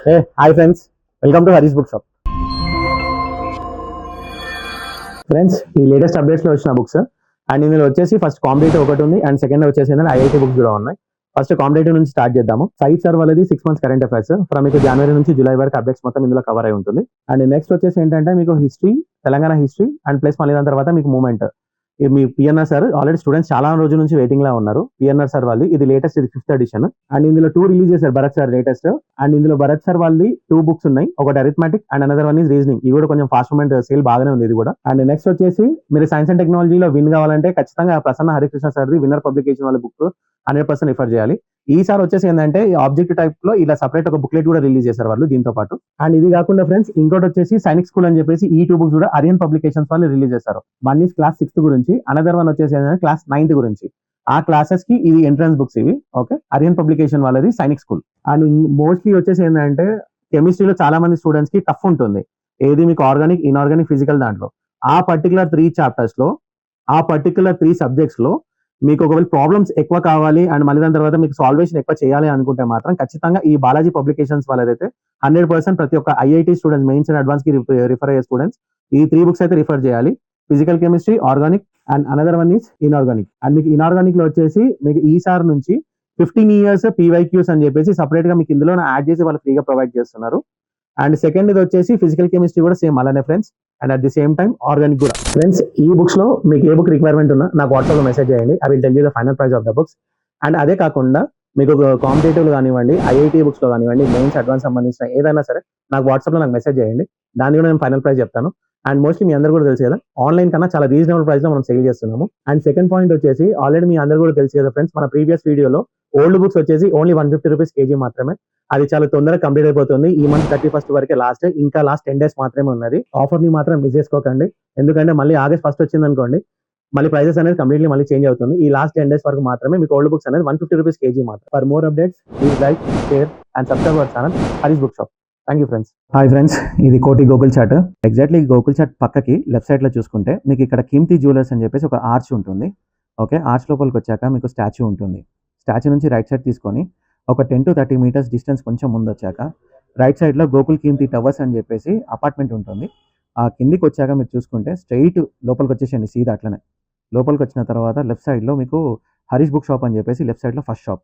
Hi friends, welcome to Harish book shop. Friends, ఈ latest updates లో వచ్చిన బుక్స్ అండ్ ఇందులో వచ్చేసి ఫస్ట్ కాంపిటేటివ్ ఒకటి ఉంది అండ్ సెకండ్ వచ్చేసి ఐఐటీ బుక్స్ కూడా ఉన్నాయి. ఫస్ట్ కాంపిటేటివ్ నుంచి స్టార్ట్ చేద్దాము. సైట్ సర్వ్ అనేది 6 months కరెంట్ అఫైర్స్ ఫ్రమ్ మీకు జనవరి నుంచి జూలై వరకు అప్డేట్స్ మొత్తం ఇందులో కవర్ అయి ఉంటుంది. అండ్ నెక్స్ట్ వచ్చేసి ఏంటంటే మీకు history, Telangana history and plus మళ్ళీ దాని తర్వాత మీకు మూమెంట్. మీ పిఎన్ఆర్ సార్ ఆల్రెడీ స్టూడెంట్స్ చాలా రోజుల నుంచి వెయిటింగ్ లో ఉన్నారు. పిఎన్ఆర్ సార్ వాళ్ళు ఇది లేటెస్ట్, ఇది 5th ఎడిషన్ అండ్ ఇందులో 2 రిలీజ్ చేశారు. భరత్ సార్ లేటెస్ట్ అండ్ ఇందులో భరత్ సార్ వాళ్ళది 2 books ఉన్నాయి. ఒకటి arithmetic and another one is reasoning. ఇవి కూడా కొంచెం ఫాస్ట్ మూమెంట్, సేల్ బాగానే ఉంది ఇది కూడా. అండ్ నెక్స్ట్ వచ్చేసి మీరు సైన్స్ అండ్ టెక్నాలజీలో విన్ కావాలంటే ఖచ్చితంగా ప్రసన్న హరికృష్ణ సార్ది విన్నర్ పబ్లికేషన్ వాళ్ళ బుక్ 100% రిఫర్ చేయాలి. ఈసారి వచ్చేసి ఏంటంటే ఈ ఆబ్జెక్టివ్ టైప్ లో ఇలా సపరేట్ ఒక బుక్లెట్ కూడా రిలీజ్ చేశారు వాళ్ళు దీంతో పాటు. అండ్ ఇది కాకుండా ఫ్రెండ్స్ ఇంకోటి వచ్చేసి సైనిక్ స్కూల్ అని చెప్పేసి ఈ 2 books కూడా అరియన్ పబ్లికేషన్స్ వాళ్ళు రిలీజ్ చేశారు. వన్ ఈస్ క్లాస్ 6th గురించి, అనదర్ వన్ వచ్చేసి ఏంటంటే క్లాస్ 9th గురించి. ఆ క్లాసెస్ కి ఇది ఎంట్రన్స్ బుక్స్ ఇవి. ఓకే, అరియన్ పబ్లికేషన్ వాళ్ళది సైనిక్ స్కూల్. అండ్ మోస్ట్లీ వచ్చేసి ఏంటంటే కెమిస్ట్రీలో చాలా మంది స్టూడెంట్స్ కి టఫ్ ఉంటుంది. ఏది మీకు ఆర్గానిక్, ఇన్ఆర్గానిక్, ఫిజికల్ దాంట్లో ఆ పర్టికులర్ 3 chapters లో, ఆ పర్టికులర్ 3 subjects లో మీకు ఒకవేళ ప్రాబ్లమ్స్ ఎక్కువ కావాలి అండ్ మళ్ళీ దాని తర్వాత మీకు సాల్వేషన్ ఎక్కువ చేయాలి అనుకుంటే మాత్రం ఖచ్చితంగా ఈ బాలాజీ పబ్లికేషన్స్ వాళ్ళదైతే 100% ప్రతి ఒక్క IIT students, mains and advance కి రిఫర్ అయ్యే స్టూడెంట్స్ ఈ 3 books అయితే రిఫర్ చేయాలి. Physical chemistry, organic and another one is inorganic. And మీకు ఇన్ఆర్గానిక్ లో వచ్చేసి మీకు ఈసారి నుంచి 15 years పీవైక్యూస్ అని చెప్పేసి సపరేట్ గా మీకు ఇందులో యాడ్ చేసి వాళ్ళు ఫ్రీగా ప్రొవైడ్ చేస్తున్నారు. అండ్ సెకండ్ ఇది వచ్చేసి ఫిజికల్ కెమిస్ట్రీ కూడా సేమ్ అలానే friends. And at the same time organic కూడా. ఫ్రెండ్స్, ఈ బుక్స్ లో మీకు ఏ బుక్ రిక్వైర్మెంట్ ఉన్నా నాకు వాట్సాప్ లో మెసేజ్ చేయండి. I will tell you the final price of the books. And అదే కాకుండా మీకు కాంపిటేటివ్ కానివ్వండి, ఐఐటీ బుక్స్ లో కానివ్వండి, మెయిన్స్ అడ్వాన్స్ సంబంధించిన ఏదైనా సరే నాకు వాట్సాప్ లో నాకు మెసేజ్ చేయండి. దాని కూడా నేను ఫైనల్ ప్రైస్ చెప్తాను. అండ్ మోస్ట్లీ మీ అందరూ కూడా తెలుసు కదా, ఆన్లైన్ కన్నా చాలా రీజనబుల్ ప్రైస్ లో మనం సేల్ చేస్తున్నాము. అండ్ సెకండ్ పాయింట్ వచ్చేసి ఆల్రెడీ మీ అందరూ కూడా తెలుసు కదా ఫ్రెండ్స్, మన ప్రీవియస్ వీడియోలో ఓల్డ్ బుక్స్ వచ్చేసి ఓన్లీ 150 rupees kg మాత్రమే. అది చాలా తొందరగా కంప్లీట్ అయిపోతుంది. ఈ మంత్ 31st వరకే లాస్ట్, ఇంకా లాస్ట్ 10 days మాత్రమే ఉన్నది. ఆఫర్ ని మాత్రం మిస్ చేసుకోకండి. ఎందుకంటే మళ్ళీ ఆగస్ట్ 1st వచ్చింది అనుకోండి, మళ్ళీ ప్రైసెస్ అనేది కంప్లీట్లీ మళ్ళీ చేంజ్ అవుతుంది. ఈ లాస్ట్ 10 days వరకు మాత్రమే మీకు ఓల్డ్ బుక్స్ అనేది 150 rupees kg మాత్రం. For more updates please like, share and subscribe our channel Harish book shop. Thank you friends. Hi friends, ఇది కోటి గోకుల్ చాట్. ఎగ్జాక్ట్లీ గోకుల్ చాట్ పక్కకి లెఫ్ట్ సైడ్ లో చూసుకుంటే మీకు ఇక్కడ కీర్తి జ్యువెలర్స్ అని చెప్పేసి ఒక ఆర్చ్ ఉంటుంది. ఓకే, ఆర్చ్ లోపలికి వచ్చాక మీకు స్టాచ్యూ ఉంటుంది. స్టాచ్యూ నుంచి రైట్ సైడ్ తీసుకొని ఒక 10 to 30 meters డిస్టెన్స్ కొంచెం ముందు వచ్చాక రైట్ సైడ్ లో గోకుల్ కీర్తి టవర్స్ అని చెప్పేసి అపార్ట్మెంట్ ఉంటుంది. ఆ కిందికి వచ్చాక మీరు చూసుకుంటే స్ట్రైట్ లోపలికి వచ్చేసేయండి సీదా. అట్లనే లోపలికి వచ్చిన తర్వాత లెఫ్ట్ సైడ్ లో మీకు హరీష్ బుక్ షాప్ అని చెప్పేసి లెఫ్ట్ సైడ్ లో ఫస్ట్ షాప్.